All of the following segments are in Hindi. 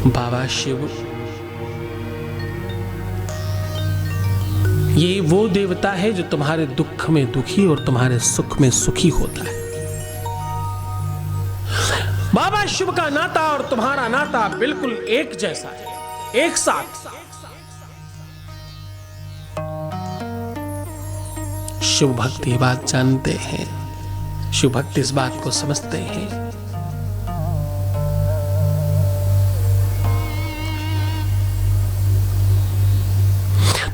बाबा शिव ये वो देवता है जो तुम्हारे दुख में दुखी और तुम्हारे सुख में सुखी होता है। बाबा शिव का नाता और तुम्हारा नाता बिल्कुल एक जैसा है, एक साथ। शिव भक्त ये बात जानते हैं, शिव भक्त इस बात को समझते हैं।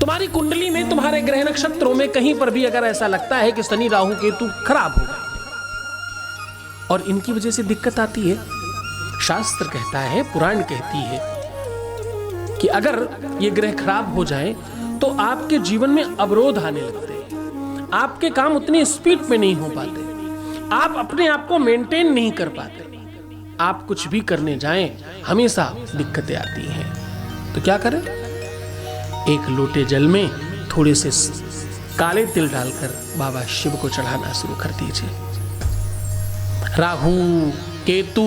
तुम्हारी कुंडली में, तुम्हारे ग्रह नक्षत्रों में कहीं पर भी अगर ऐसा लगता है कि शनि राहु केतु खराब हो गए और इनकी वजह से दिक्कत आती है, शास्त्र कहता है, पुराण कहती है कि अगर ये ग्रह खराब हो जाए तो आपके जीवन में अवरोध आने लगते हैं, आपके काम उतनी स्पीड में नहीं हो पाते, आप अपने आप को मेंटेन नहीं कर पाते, आप कुछ भी करने जाएं हमेशा दिक्कतें आती हैं। तो क्या करें? एक लोटे जल में थोड़े से काले तिल डालकर बाबा शिव को चढ़ाना शुरू कर दीजिए। राहु केतु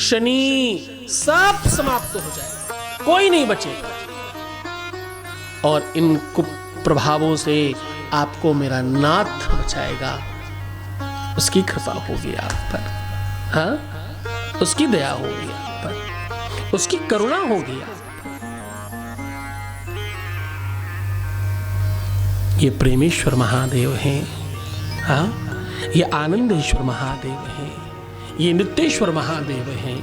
शनि सब समाप्त हो जाए, कोई नहीं बचेगा और इन कुप्रभावों से आपको मेरा नाथ बचाएगा। उसकी कृपा होगी आप पर, हाँ, उसकी दया होगी आप पर, उसकी करुणा होगी आप पर। ये प्रेमेश्वर महादेव हैं, हाँ, ये आनंदेश्वर महादेव हैं, ये नित्येश्वर महादेव हैं,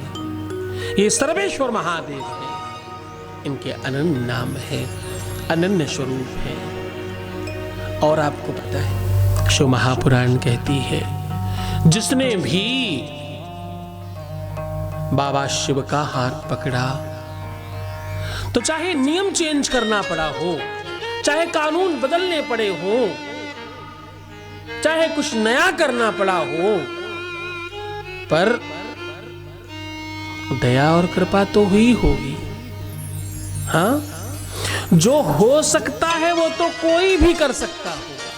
ये सर्वेश्वर महादेव हैं। इनके अनन्य नाम है, अनन्य स्वरूप है। और आपको पता है, शिव महापुराण कहती है, जिसने भी बाबा शिव का हाथ पकड़ा तो चाहे नियम चेंज करना पड़ा हो, चाहे कानून बदलने पड़े हो, चाहे कुछ नया करना पड़ा हो, पर दया और कृपा तो हुई होगी। हाँ, जो हो सकता है वो तो कोई भी कर सकता होगा,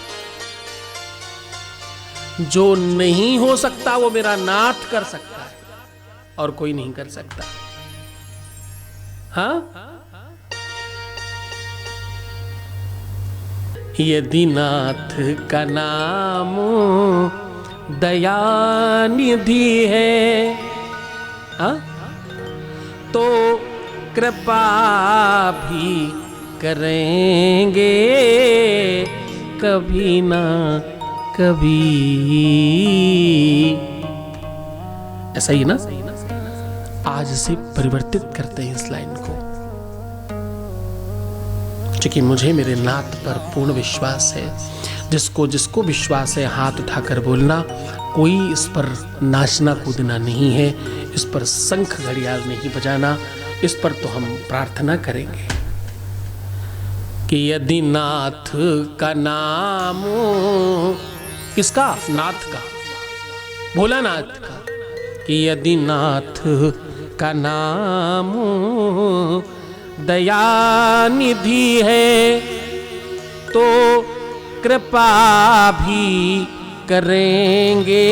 जो नहीं हो सकता वो मेरा नाथ कर सकता है और कोई नहीं कर सकता। हाँ, यदि नाथ का नाम दयानिधि है, हाँ, तो कृपा भी करेंगे कभी ना कभी। ऐसा ही ना? आज से परिवर्तित करते हैं इस लाइन को, क्योंकि मुझे मेरे नाथ पर पूर्ण विश्वास है। जिसको विश्वास है हाथ उठाकर बोलना। कोई इस पर नाचना कूदना नहीं है, इस पर शंख घड़ियाल नहीं बजाना, इस पर तो हम प्रार्थना करेंगे कि यदि नाथ का नाम, किसका? नाथ का, भोलानाथ का, कि यदि नाथ का नाम दयानिधि है तो कृपा भी करेंगे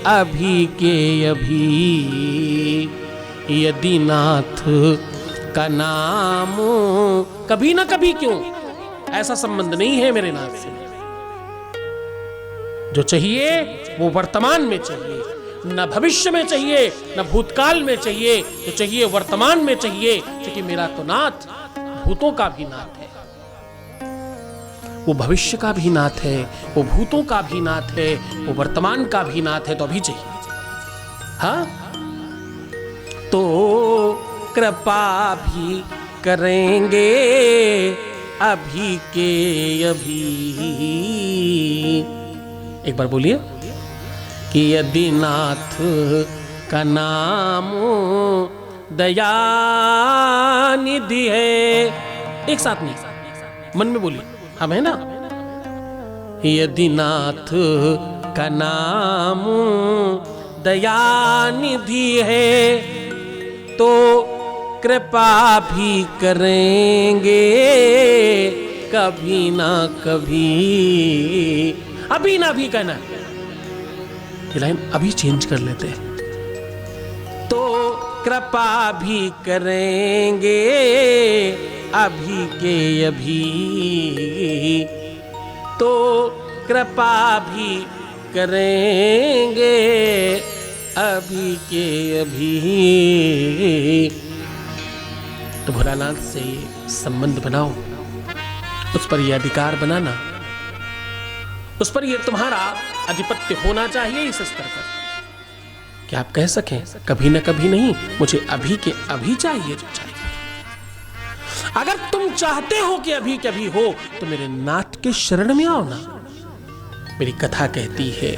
अभी के अभी। यदि नाथ का नाम, कभी ना कभी क्यों, ऐसा संबंध नहीं है मेरे नाथ से। जो चाहिए वो वर्तमान में चाहिए, न भविष्य में चाहिए, न भूतकाल में चाहिए, जो चाहिए वर्तमान में चाहिए। क्योंकि मेरा तो नाथ भूतों का भी नाथ है, वो भविष्य का भी नाथ है, वो भूतों का भी नाथ है, वो वर्तमान का भी नाथ है। तो अभी चाहिए, हाँ, तो कृपा भी करेंगे अभी के अभी। एक बार बोलिए कि यदि नाथ का नाम दयानिधि है, एक साथ नहीं, मन में बोलिए, हम है ना। यदि नाथ का नाम दयानिधि है तो कृपा भी करेंगे कभी ना कभी। अभी ना भी कहना, ये लाइन अभी चेंज कर लेते हैं। तो कृपा भी करेंगे अभी के अभी, तो कृपा भी करेंगे अभी के अभी। तो भोलानाथ से ये संबंध बनाओ, उस पर ये अधिकार बनाना, उस पर ये तुम्हारा आधिपत्य होना चाहिए इस स्तर पर कि आप कह सकें कभी न कभी नहीं, मुझे अभी के अभी चाहिए जो चाहिए। अगर तुम चाहते हो कि अभी के अभी हो तो मेरे नाथ के शरण में आओ ना। मेरी कथा कहती है,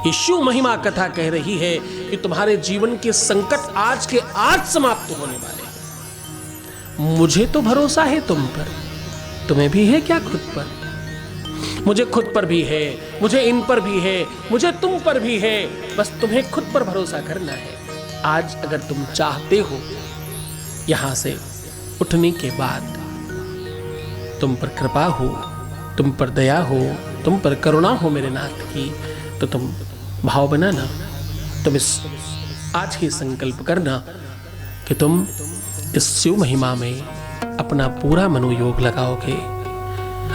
ये शिव महिमा कथा कह रही है कि तुम्हारे जीवन के संकट आज के आज समाप्त होने वाले हैं। मुझे तो भरोसा है तुम पर, तुम्हें भी है क्या खुद पर? मुझे खुद पर भी है, मुझे इन पर भी है, मुझे तुम पर भी है, बस तुम्हें खुद पर भरोसा करना है। आज अगर तुम चाहते हो यहां से उठने के बाद तुम पर कृपा हो, तुम पर दया हो, तुम पर करुणा हो मेरे नाथ की, तो तुम भाव बनाना, तुम इस आज ही संकल्प करना कि तुम इस शिव महिमा में अपना पूरा मनोयोग लगाओगे।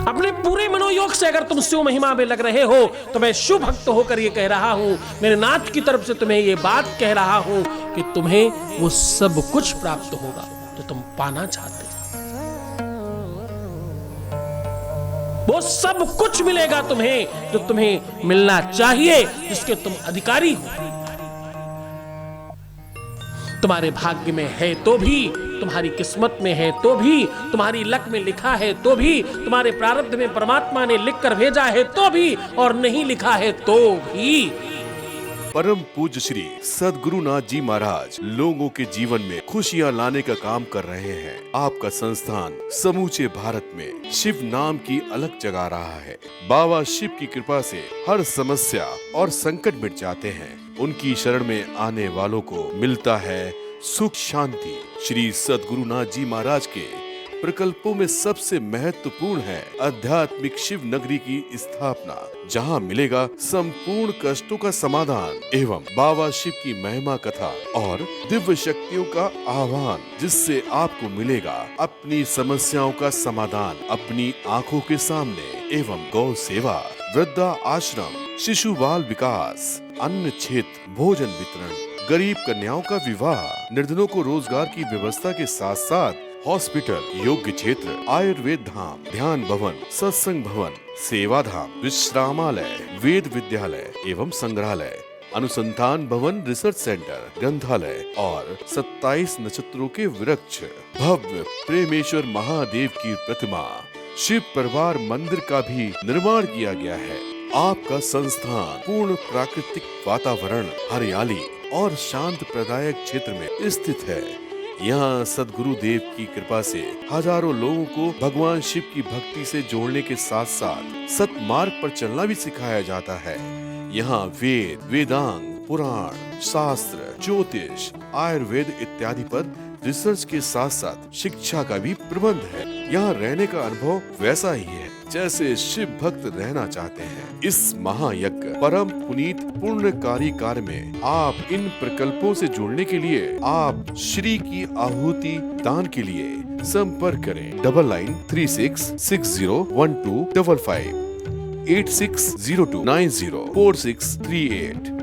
अपने पूरे मनोयोग से अगर तुम शिव महिमा में लग रहे हो तो मैं शिव भक्त होकर ये कह रहा हूं, मेरे नाथ की तरफ से तुम्हें ये बात कह रहा हूं कि तुम्हें वो सब कुछ प्राप्त होगा जो तुम पाना चाहते हो। वो सब कुछ मिलेगा तुम्हें जो तुम्हें मिलना चाहिए, जिसके तुम अधिकारी हो। तुम्हारे भाग्य में है तो भी, तुम्हारी किस्मत में है तो भी, तुम्हारी लक में लिखा है तो भी, तुम्हारे प्रारब्ध में परमात्मा ने लिख कर भेजा है तो भी, और नहीं लिखा है तो भी। परम पूज्य श्री सद्गुरुनाथ जी महाराज लोगों के जीवन में खुशियां लाने का काम कर रहे हैं। आपका संस्थान समूचे भारत में शिव नाम की अलग जगा रहा है। बाबा शिव की कृपा से हर समस्या और संकट मिट जाते हैं। उनकी शरण में आने वालों को मिलता है सुख शांति। श्री सद्गुरुनाथ जी महाराज के प्रकल्पों में सबसे महत्वपूर्ण है आध्यात्मिक शिव नगरी की स्थापना, जहां मिलेगा संपूर्ण कष्टों का समाधान एवं बाबा शिव की महिमा कथा और दिव्य शक्तियों का आह्वान, जिससे आपको मिलेगा अपनी समस्याओं का समाधान अपनी आंखों के सामने एवं गौ सेवा, वृद्धा आश्रम, शिशु बाल विकास, अन्न क्षेत्र, भोजन वितरण, गरीब कन्याओं का विवाह, निर्धनों को रोजगार की व्यवस्था के साथ साथ हॉस्पिटल, योग्य क्षेत्र, आयुर्वेद धाम, ध्यान भवन, सत्संग भवन, सेवा धाम, विश्रामालय, वेद विद्यालय एवं संग्रहालय, अनुसंधान भवन, रिसर्च सेंटर, ग्रंथालय और 27 नक्षत्रों के वृक्ष, भव्य प्रेमेश्वर महादेव की प्रतिमा, शिव परिवार मंदिर का भी निर्माण किया गया है। आपका संस्थान पूर्ण प्राकृतिक वातावरण, हरियाली और शांत प्रदायक क्षेत्र में स्थित है। यहाँ सद्गुरु देव की कृपा से हजारों लोगों को भगवान शिव की भक्ति से जोड़ने के साथ साथ सतमार्ग पर चलना भी सिखाया जाता है। यहाँ वेद, वेदांग, पुराण, शास्त्र, ज्योतिष, आयुर्वेद इत्यादि पर रिसर्च के साथ साथ शिक्षा का भी प्रबंध है। यहाँ रहने का अनुभव वैसा ही है जैसे शिव भक्त रहना चाहते हैं। इस महायज्ञ परम पुनीत पुण्यकारी कार्य में आप इन प्रकल्पों से जुड़ने के लिए आप श्री की आहुति दान के लिए संपर्क करें 9936601255 8602904638।